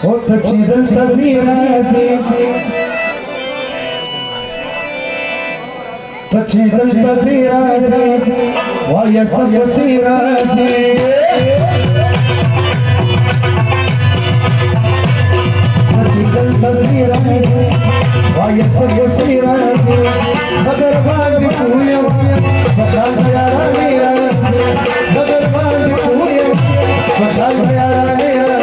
وتجد التزيراسي تجد التزيراسي ويسب سيراسي تجد التزيراسي ويسب سيراسي قدر بالي قوية فخلت يا رامي راسي قدر بالي قوية فخلت يا رامي راسي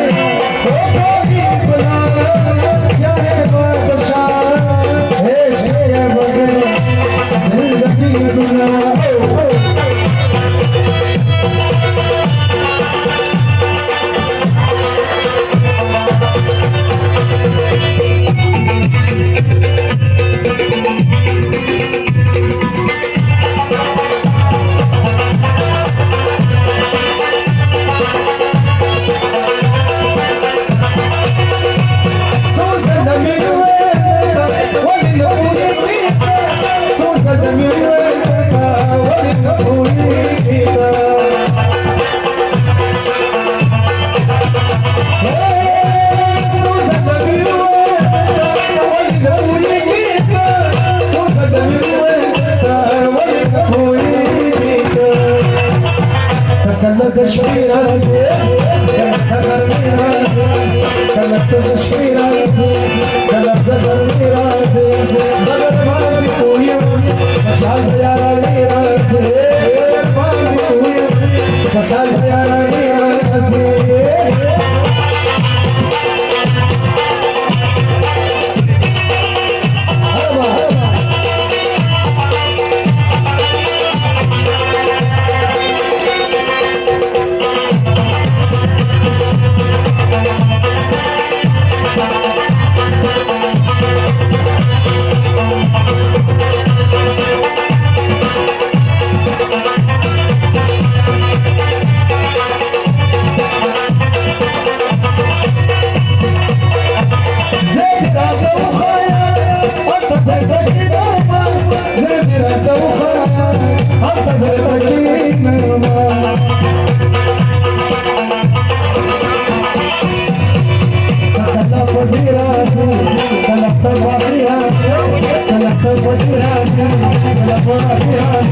تشوير راسي تغرني راسي تلقى تشوير راسي تلقى تغرني راسي غدر ما بقوية فخلت يا رامي راسي غدر ما بقوية فخلت يا رامي راسي تلقى